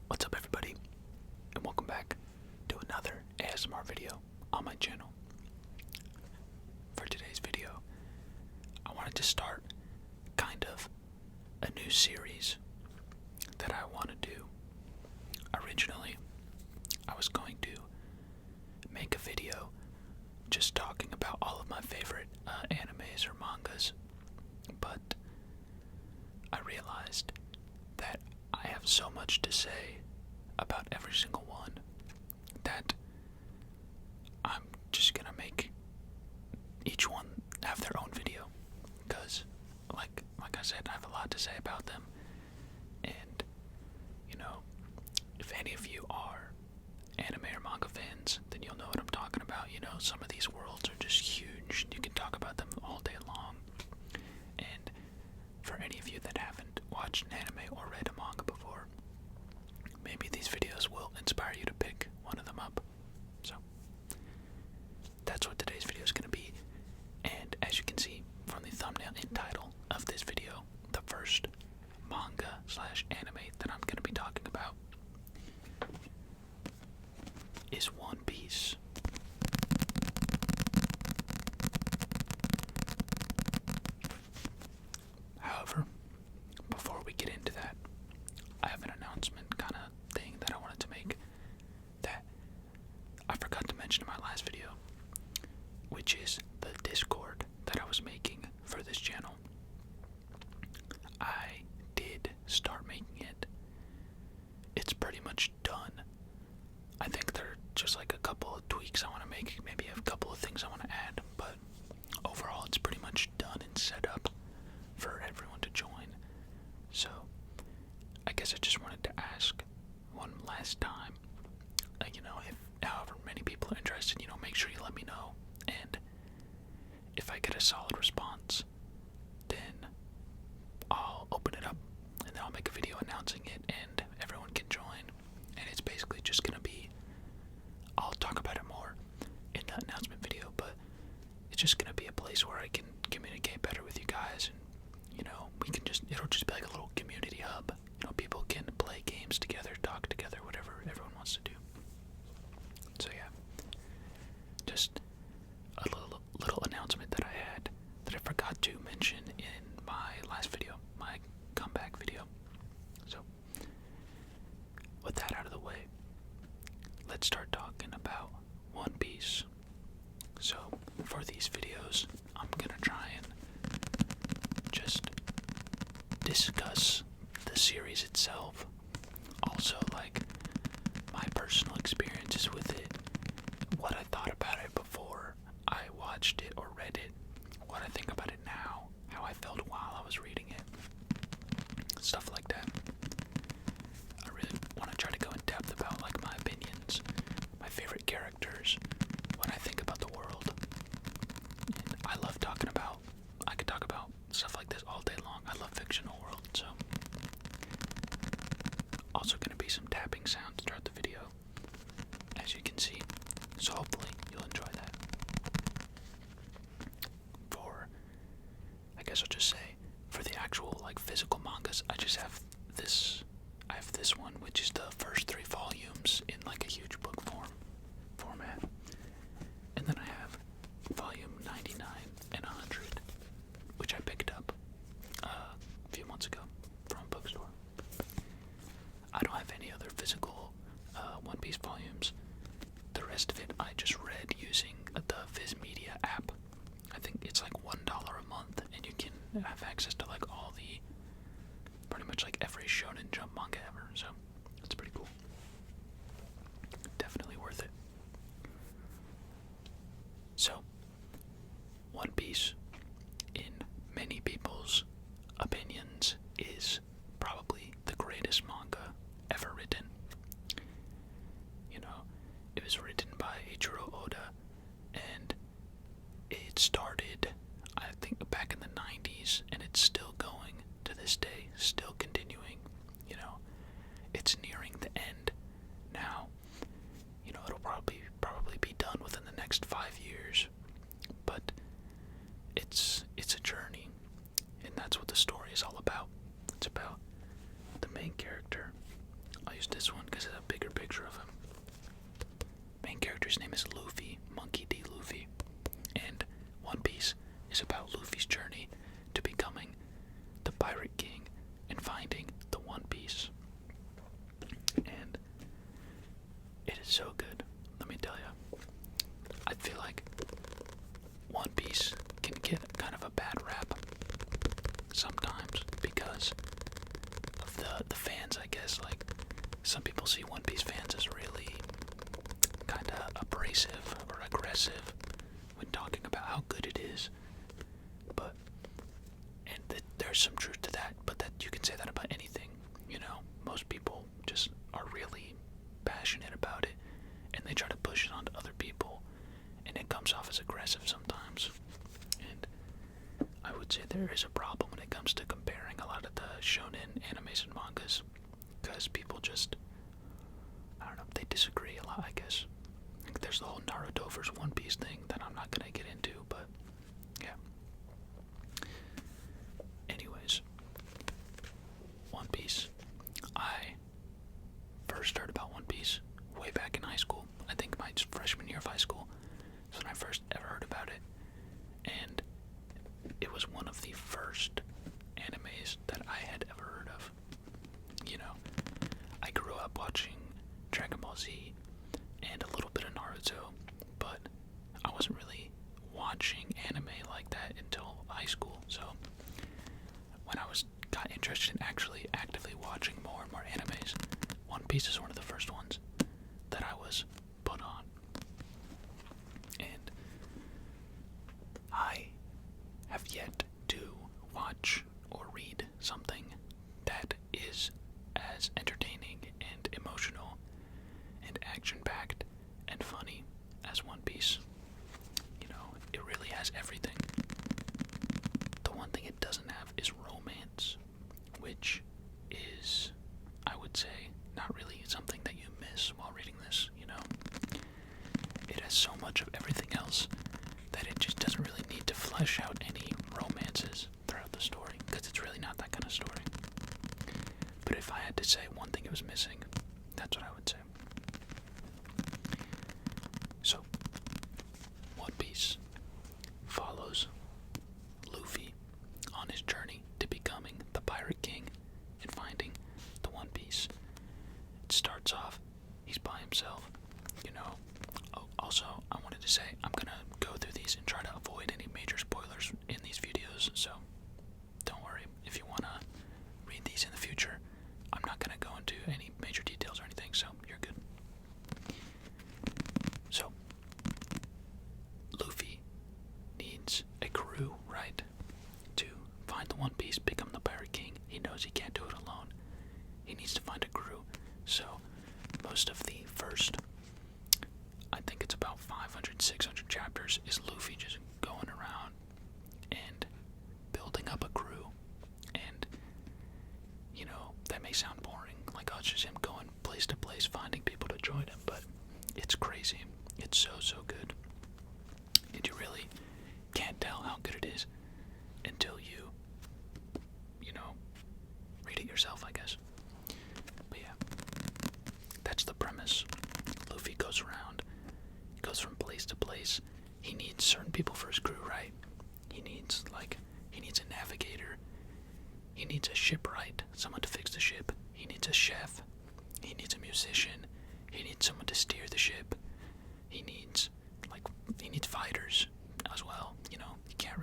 What's up everybody, and welcome back to another ASMR video on my channel. For today's video, I wanted to start kind of a new series that I want to do. Originally, I was going to make a video just talking about all of my favorite animes or mangas, but I realized that I have so much to say about every single one that I'm just gonna make each one have their own video, because like I said, I have a lot to say about them. And if any of you are anime or manga fans, then you'll know what I'm talking about. Some of these worlds are just huge. You can talk about them all day long. And for any of you that haven't watched an anime or read a manga before, maybe these videos will inspire you to pick one of them up. So that's what today's video is going to be. And as you can see from the thumbnail and title of this video, the first manga slash anime that I'm going to be talking about is One Piece. However, before we get into that, I have an announcement kind of thing that I wanted to make that I forgot to mention in my last video, which is the Discord that I was making for this channel. I did start making it. It's pretty much done. I think there are just like a couple of tweaks I want to make, maybe a couple of things I want to add, but overall it's pretty much done and set up for everyone to join. So I guess I just wanted to ask one last time, if however many people are interested, make sure you let me know. And if I get a solid response, then I'll open it up and then I'll make a video announcing it and everyone can join. And it's basically just gonna be, I'll talk about it more in the announcement video, but it's just gonna be a place where I can communicate better with you guys. And it'll just be like a little community hub. People can play games together, talk together, whatever everyone wants to do. So yeah, just a little announcement that I had that I forgot to mention in my last video, my comeback video. So with that out of the way, let's start talking about One Piece. So for these videos, I'm gonna try and just discuss the series itself, also like my personal experiences with it, what I thought about it before I watched it or read it, what I think about it now, how I felt while I was reading it, stuff like that. I really want to try to go in depth about like my opinions, my favorite characters, what I think about the world. And I could talk about stuff like this all day long. I love fictional worlds, so also going to be some tapping sounds throughout the video, as you can see, so hopefully you'll enjoy that. I guess I'll just say, for the actual like physical mangas, I have this one, which is the first 3 volumes in like a huge book format, and then I have volume 99 and 100, which I picked up a few months ago from a bookstore. I don't have any other physical One Piece volumes. The rest of it I just read using the Viz Media app. I think it's like $1 a month, and you can have access to like all the, pretty much like every Shonen Jump manga ever, so it's pretty cool. Definitely worth it. So, One Piece, in many people's opinions, is probably the greatest manga ever written. It was written by Eiichiro Oda, and it started, I think, back in the 90s, and it's still going to this day, still continuing. It's nearing the end now. It'll probably be done within the next 5 years, but it's a journey, and that's what the story is all about. It's about the main character, I'll use this one because it's a bigger picture of him. Main character's name is Luffy, Monkey D. Luffy. And One Piece is about Luffy's journey to becoming the Pirate King and finding the One Piece. And it is so good, let me tell you. I feel like One Piece can get kind of a bad rap sometimes because of the fans, I guess. Like, some people see One Piece fans as really kind of abrasive or aggressive when talking about how good it is. But, and there's some truth to that, but that you can say that about anything, you know? Most people just are really passionate about it, and they try to push it onto other people, and it comes off as aggressive sometimes. And I would say there is a problem when it comes to comparing a lot of the shonen animes and mangas, because people just, I don't know, they disagree a lot, I guess. Like, there's the whole Naruto versus One Piece thing that I'm not gonna get into, but yeah. Anyways, One Piece. I first heard about One Piece way back in high school. I think my freshman year of high school is when I first ever heard about it. And it was one of the first animes that I had ever heard of. You know, I grew up watching Dragon Ball Z and a little bit of Naruto, but I wasn't really watching anime like that until high school. So when I got interested in actually actively watching more and more animes, One Piece is one of the first ones that I was put on. And I have yet to watch or read something that is as entertaining and emotional and action-packed and funny as One Piece. You know, it really has everything. The one thing it doesn't have is romance, which is, I would say, not really something that you miss while reading this, you know? It has so much of everything else that it just doesn't really need to flesh out any romances throughout the story, because it's really not that kind of story. But if I had to say one thing it was missing, that's what I would say. So, One Piece follows Luffy on his journey to becoming the Pirate King and finding the One Piece. It starts off, he's by himself, you know. Oh, also, I wanted to say, I'm gonna go through these and try to avoid any major spoilers in these videos, so don't worry. If you wanna read these in the future, I'm not gonna go into any major details or anything, so you're good. So, Luffy needs a crew, right, to find the One Piece, become the Pirate King. He knows he can't do it alone. He needs to find a crew. So, most of the first, I think it's about 500, 600 chapters, is Luffy just going around and building up a crew. And, you know, that may sound boring, like, oh, it's just him going place to place, finding people to join him, but it's crazy. It's so, so good. And you really can't tell how good it is until you know, read it yourself, I guess. But yeah, that's the premise. Luffy goes around, goes from place to place. He needs certain people for his crew, right? He needs a navigator. He needs a shipwright, someone to fix the ship. He needs a chef. He needs a musician. He needs someone to steer the ship. He needs fighters as well. You know, you can't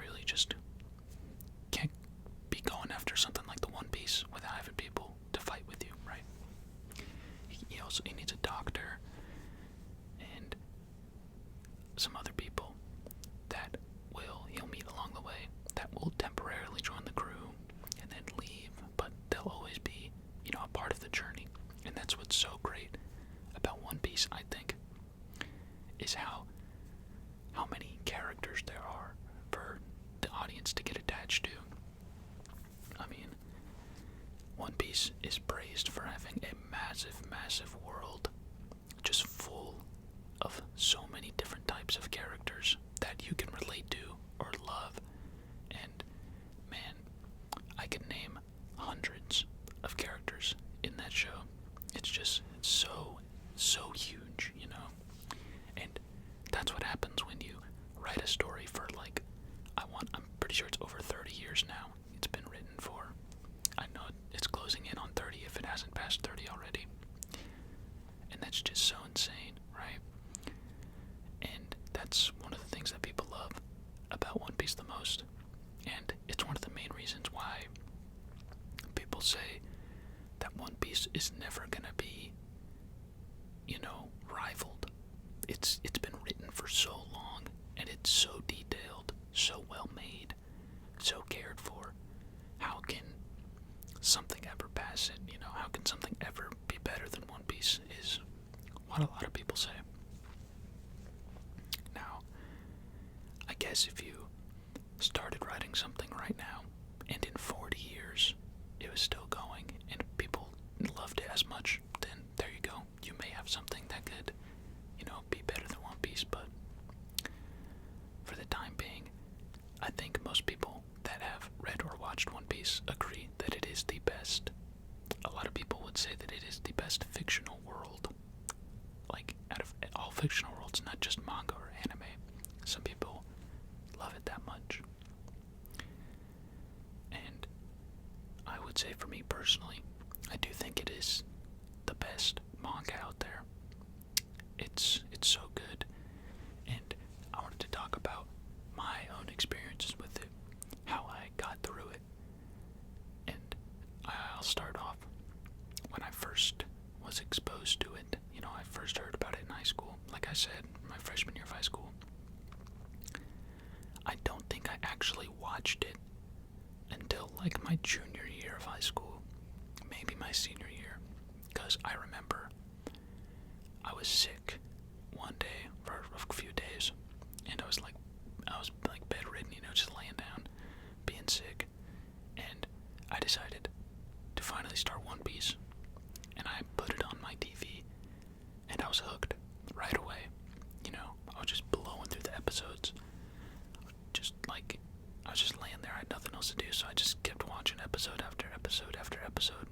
be going after something like the One Piece without having people to fight with you, right? He needs a doctor and some other people that he'll meet along the way that will temporarily join the crew and then leave, but they'll always be, you know, a part of the journey. And that's what's so great about One Piece, I think, is how many characters there are for the audience to get attached to. I mean, One Piece is praised for having a massive, massive world just full of so many different types of characters that you can relate to or love. And man, I can name hundreds of characters in that show. it's so huge, you know? And that's what happens when you write a story for like, I'm pretty sure it's over 30 years now. It's been written for. I know it's closing in on 30 if it hasn't passed 30 already. And that's just so insane, right? And that's one of the things that people love about One Piece the most. And it's one of the main reasons why people say that One Piece is never gonna be, you know, rivaled. It's been written for so long, and it's so detailed, so well made, so cared for. How can something ever pass it? You know, how can something ever be better than One Piece is what a lot of people say. Now, I guess if you started writing something right now, and in 40 years it was still going, and people loved it as much, then there you go. You may have something that could, you know, be better than One Piece, but for the time being, I think most people that have read or watched One Piece agree that it is the best. A lot of people would say that it is the best fictional world. Like, out of all fictional worlds, not just manga or anime. Some people love it that much. And I would say for me personally, I do think it is the best manga out there. It's so good. And I wanted to talk about my own experiences with it, how I got through it. And I'll start off when I first was exposed to it. You know, I first heard about it in high school. Like I said, my freshman year of high school. I don't think I actually watched it until like my junior year of high school, maybe my senior year, because I remember I was sick one day for a few days, and I was like bedridden, you know, just laying down, being sick, and I decided to finally start One Piece, and I put it on my TV, and I was hooked right away. You know, I was just blowing through the episodes. I was just laying there, I had nothing else to do, so I just kept watching episode after episode after episode.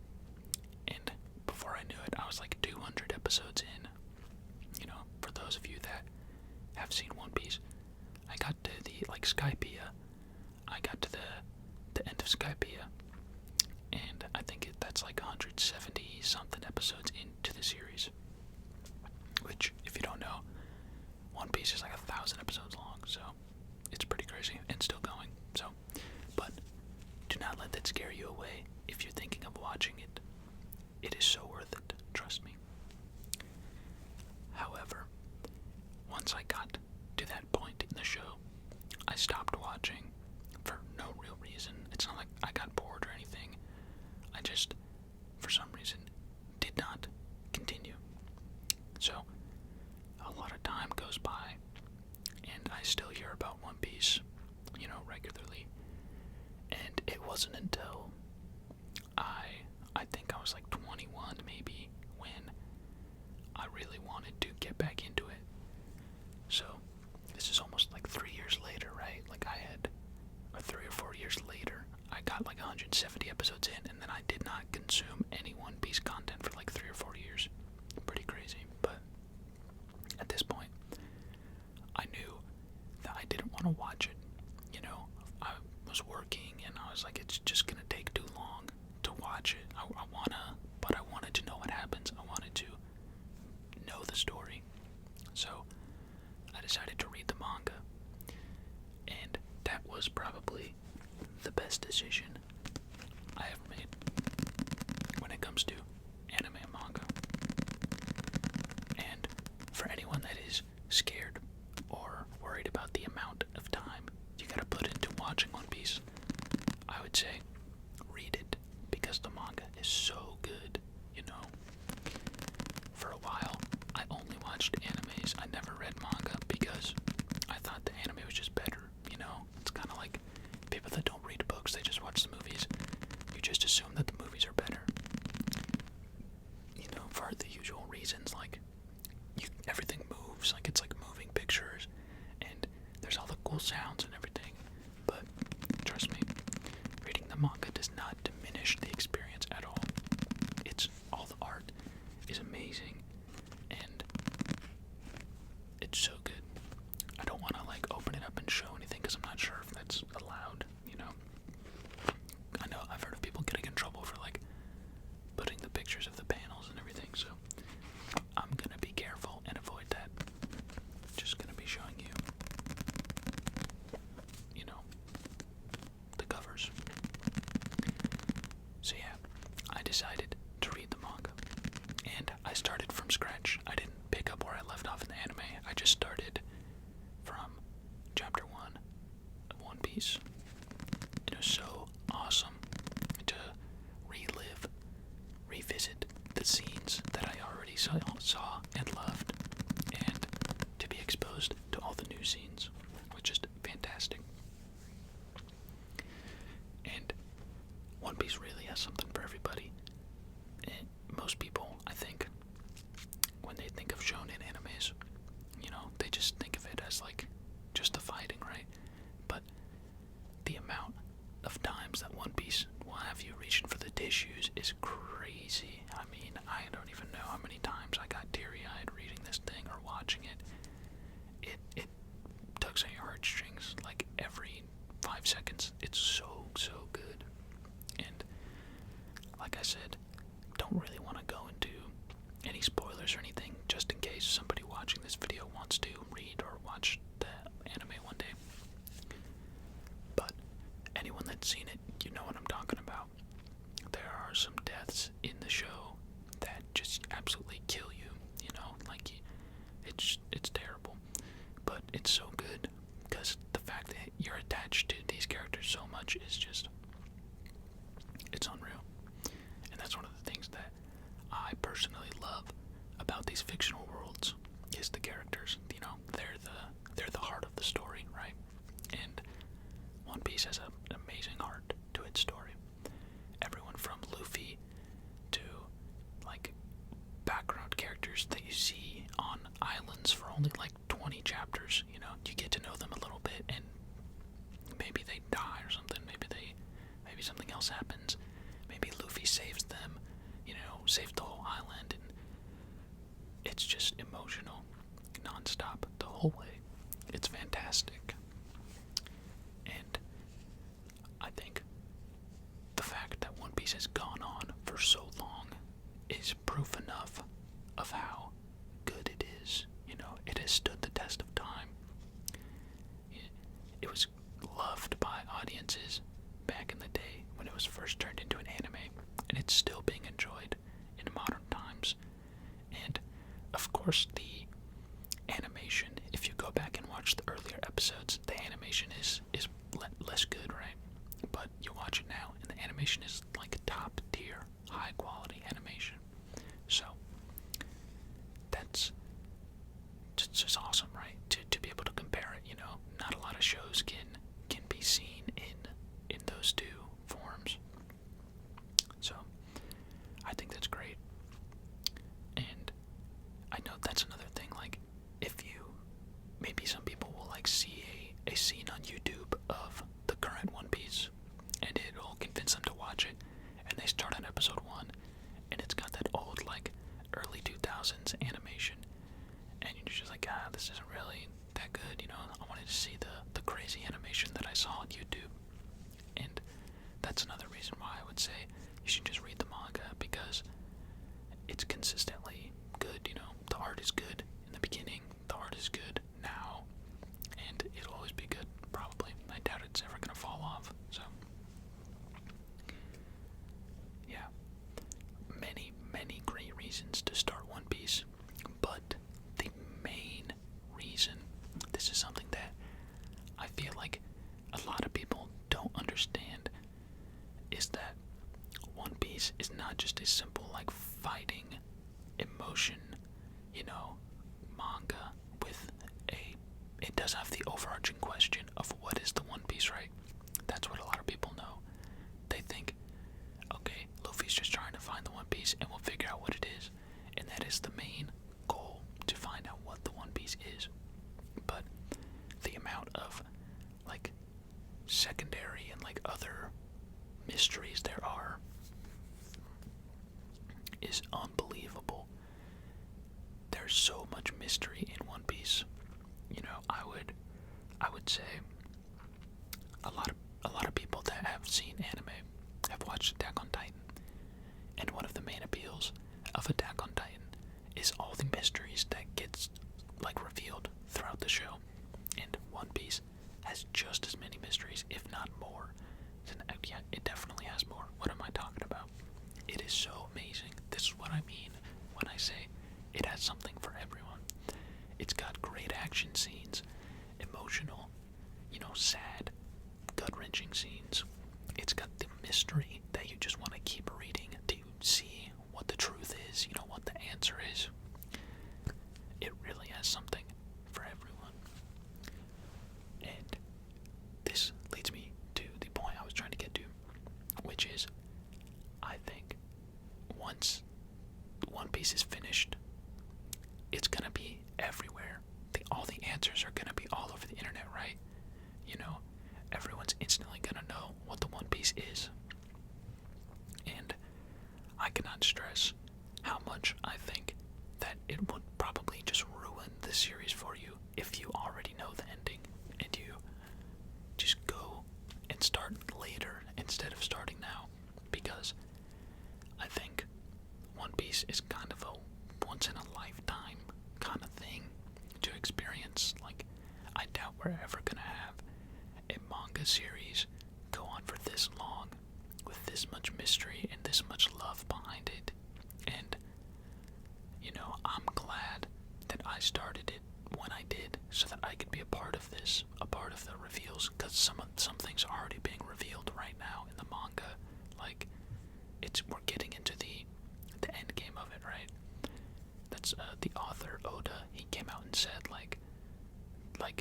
And before I knew it, I was like 200 episodes in. You know, for those of you that have seen One Piece, I got to the, like, Skypiea. I got to the end of Skypiea. And I think that's like 170 something episodes into the series. Which, if you don't know, One Piece is like 1,000 episodes long, so it's pretty crazy and still going. So, but do not let that scare you away if you're thinking of watching it. It is so worth it, trust me. However, once I got to that point in the show, I stopped watching for no real reason. It's not like I got bored or anything. I just, for some reason, did not continue. So, a lot of time goes by, and I still hear about One Piece, you know, regularly. And it wasn't until I think I was like 21 maybe, when I really wanted to get back into it. So, this is almost like 3 years later, right? Like or 3 or 4 years later, I got like 170 episodes in, and then I did not consume any One Piece content for like 3 or 4 years. Pretty crazy, but at this point, I knew that I didn't want to watch it. You know, I was working, and I was like, it's just gonna take too long to watch it. But I wanted to know what happens. I wanted to know the story. So, I decided to read the manga, and that was probably the best decision I ever made when it comes to anime and manga. And for anyone that is scared or worried about the amount of time you gotta put into watching One Piece, I would say read it, because the manga is so good, you know. For a while, I only watched animes. I never read manga because I thought the anime was just better, you know. It's kind of like people that don't read books, they just watch the movies. You just assume that the movies are better, you know, for the usual reasons, like everything moves, like it's like moving pictures, and there's all the cool sounds and everything. But trust me, reading the manga does not diminish the experience at all. It's all the art is amazing, and it's so good. I don't want to like open it up and show anything because I'm not sure if that's allowed, you know. I know I've heard of people getting in trouble for like putting the pictures of the panels and everything, so I'm gonna be careful and avoid that. Just gonna be showing you, you know, the covers. So yeah, I decided to read the manga, and I started from scratch. I didn't pick up where I left off in the anime. I just started from chapter 1 of One Piece. It was so awesome to revisit the scenes that I already saw and loved, and to be exposed to all the new scenes, which is fantastic. And One Piece really has something for everybody. And most people, I think, when they think of shonen animes, you know, they just think of it as like just the fighting, right? But the amount of times that One Piece will have you reaching for the tissues is crazy. I mean, I don't even know how many times I got teary-eyed reading this thing or watching it. It tugs on your heartstrings like every 5 seconds. It's so good. And like I said, don't really want to go into any spoilers or anything, just in case somebody watching this video wants to read or watch the anime one day. But anyone that's seen it, you know what I'm talking about. There are some deaths in the show that just absolutely kill you, you know, like it's terrible. But it's so good because the fact that you're attached to these characters so much is just, it's unreal. And that's one of the things that I personally love about these fictional worlds is the characters. You know, they're the heart of the story, right? And One Piece has an amazing heart to its story. Everyone from Luffy to like background characters that you see on islands for only like 20 chapters, you know, you get to know them a little bit, and maybe they die or something, maybe something else happens, maybe Luffy saves them, you know, saves the whole island, and it's just emotional non-stop the whole way. It's fantastic. And I think the fact that One Piece has gone on for so long is proof enough of how good it is. You know, it has stood the test of time. It was loved by audiences back in the day when it was first turned into an anime, and it's still being enjoyed in modern times. And of course, the animation, if you go back and watch the earlier episodes, the animation is less good, right? But you watch it now, and the animation is like top tier, high quality animation. So that's just awesome, right? To be able to compare it, you know, not a lot of shows can be seen in those two forms. So I think that's great. And I know that's another thing, like, if you, maybe some people will like see a scene on YouTube of the current One Piece, and it'll convince them to watch it, and they start on episode 1, and it's got that old, like, early 2000s animation, and you're just like, this isn't really that good, you know, I wanted to see the crazy animation that I saw on YouTube. And that's another reason why I would say you should just read the manga, because it's consistently good, you know. The art is good in the beginning, the art is good now, and it'll always be good, probably. I doubt it's ever gonna fall off, so. Yeah. Many great reasons to start One Piece, but the main reason, this is something that I feel like a lot of people don't understand, is that One Piece is not just a simple, like, fighting emotion, you know, manga with it does have the overarching question of what is the One Piece, right? That's what a lot of people know. They think, okay, Luffy's just trying to find the One Piece and we'll figure out what it is. And that is the main goal, to find out what the One Piece is. But the amount of, like, secondary and, like, other mysteries there are is unbelievable. there's so much mystery in One Piece. You know, I would say a lot of people that have seen anime have watched Attack on Titan, and one of the main appeals of Attack on Titan is all the mysteries that gets like revealed throughout the show. And One Piece has just as many mysteries, if not more. Yeah, it definitely has more. What am I talking about? It is so amazing. This is what I mean when I say it has something for everyone. It's got great action scenes, emotional, sad, gut-wrenching scenes. It's got the mystery that you just want to keep reading to see what the truth is, what the answer is. It really has something for everyone. And this leads me to the point I was trying to get to, which is, I think, once One Piece is finished, it's gonna be everywhere. All the answers are gonna be all over the internet, right? Everyone's instantly gonna know what the One Piece is. And I cannot stress how much I think that it would probably just ruin the series for you if you already know the ending and you just go and start later instead of starting now. Because I think One Piece is kind of a once in a lifetime kind of thing to experience. Like, I doubt we're ever gonna have a manga series go on for this long with this much mystery and this much love behind it. And I'm glad that I started it when I did, so that I could be a part of this, a part of the reveals, because some things are already being revealed right now in the manga. Like, we're getting into the end game of it, right? That's the author Oda. He came out and said like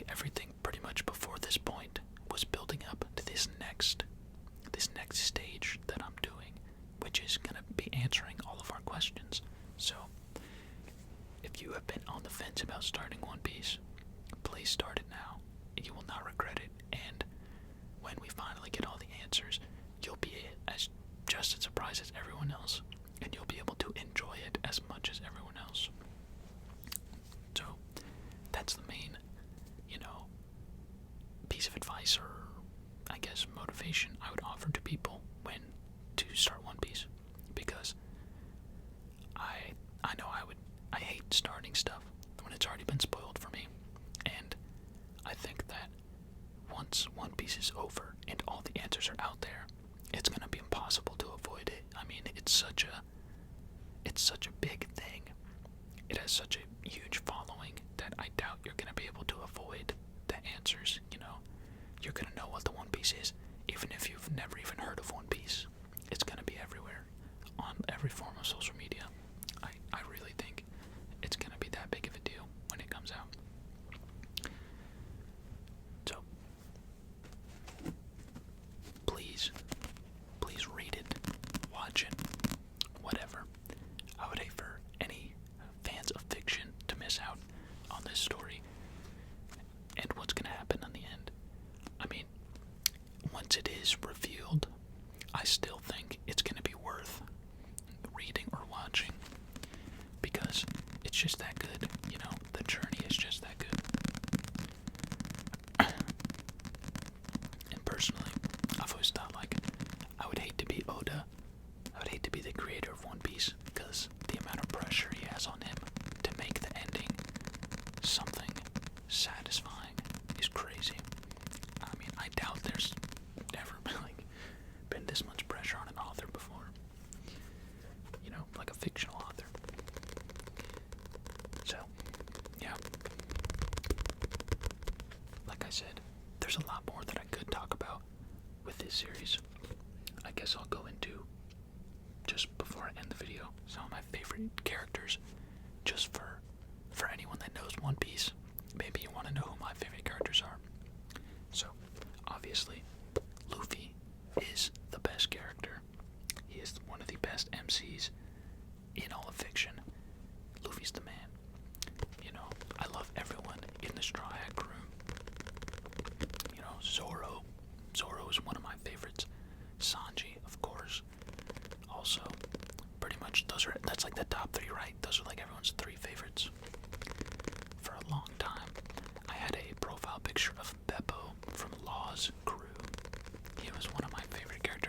everything pretty much before this point was building up to this next stage that I'm doing, which is gonna be answering all of our questions. So, if you have been on the fence about starting One Piece, please start it now. You will not regret it. And when we finally get all the answers, you'll be just as surprised as everyone else, and you'll be able to enjoy it as much as everyone else. So, that's the main, piece of advice, or I guess motivation, I would offer to people when to start One Piece, because I know I hate starting stuff when it's already been spoiled for me. And I think that once One Piece is over and all the answers are out there, it's gonna be impossible to avoid it. I mean, it's such a big thing. It has such a huge following that I doubt you're gonna be able to avoid the answers. You're gonna know what the One Piece is, even if you've never even heard of One Piece. It's gonna be everywhere, on every form of social media. I really think it's gonna be that big of a deal when it comes out. So, please read it, watch it, whatever. I would hate for any fans of fiction to miss out on this story and what's gonna happen in the end. I mean, once it is revealed, I still think it's gonna be worth reading or watching, because it's just that good. The journey is just that good. And personally, I've always thought, like, I would hate to be Oda. I would hate to be the creator of One Piece, because the amount of pressure he has on him to make the ending something satisfying is crazy. I mean, I doubt there's ever been this much pressure on an author before. Like a fictional author. So, yeah. Like I said, there's a lot more that I could talk about with this series. I guess I'll go into, just before I end the video, some of my favorite characters, just for anyone that knows One Piece. Maybe you want to know who my favorite characters are. So, obviously, Luffy is the best character. He is one of the best MCs in all of fiction. Luffy's the man. I love everyone in the Straw Hat crew. Zoro. Zoro is one of my favorites. Sanji, of course. Also, pretty much that's like the top three, right? Those are like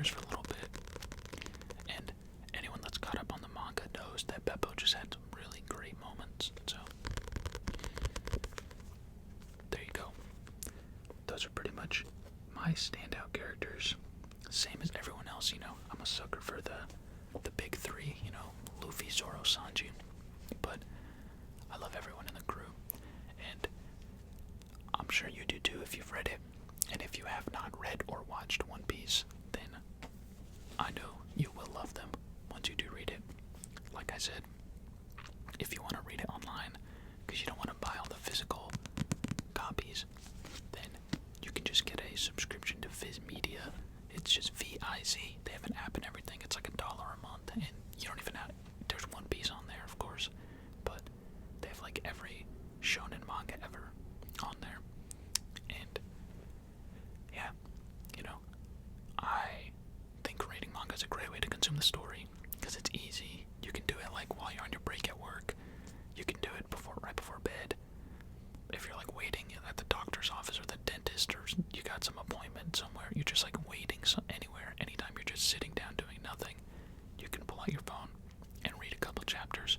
characters for a little bit. And anyone that's caught up on the manga knows that Beppo just had some really great moments. So, there you go. Those are pretty much my standout characters. Same as everyone else, you know. I'm a sucker for the big three, you know, Luffy, Zoro, Sanji. But I love everyone in the crew. And I'm sure you do too if you've read it. And if you have not read or watched One Piece, then I know you will love them once you do read it. Like I said, if you want to read it online, because you don't want to buy all the physical copies, then you can just get a subscription to Viz Media. It's just VIZ. They have an app and everything. It's like $1 a month, and you don't even have. There's One Piece on there, of course, but they have like every shonen manga ever on there. And yeah, you know, I think reading manga is a great way to consume the story because it's easy. You can do it like while you're on your break at work. You can do it right before bed. If you're like waiting at the doctor's office or the dentist, or you got some appointment somewhere, you're just like waiting anywhere, anytime you're just sitting down doing nothing, you can pull out your phone and read a couple chapters,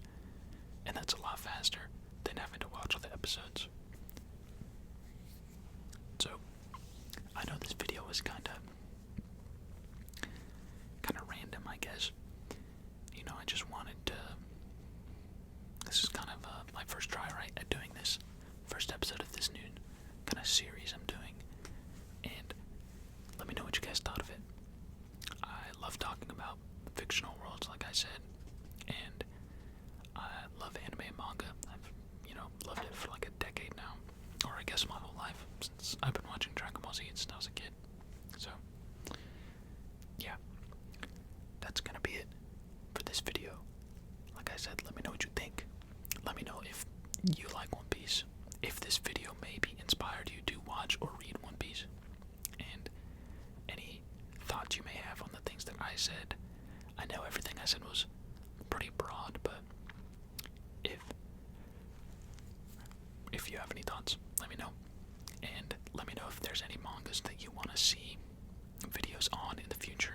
and that's a lot faster than having to watch all the episodes. So, I know this video was kind of random, I guess. You know, I just wanted to. This is kind of my first try, right, at doing this. First episode of this new kind of series I'm doing. And let me know what you guys thought of it. I love talking about fictional worlds, like I said. And I love anime and manga. I've, you know, loved it for like a decade now. Or I guess my whole life, since I've been watching Dragon Ball Z since I was a kid. So, yeah. That's gonna be it for this video. Like I said, let me know what you think. Let me know if you like One Piece. If this video maybe inspired you to watch or read One Piece. And any thoughts you may have on the things that I said. I know everything I said was pretty broad, but if you have any thoughts, let me know. And let me know if there's any mangas that you want to see videos on in the future.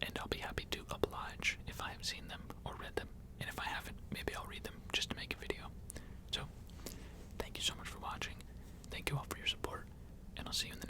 And I'll be happy to oblige if I have seen them or read them. And if I haven't, maybe I'll read them just to make a video. So, thank you so much for watching. Thank you all for your support. And I'll see you in the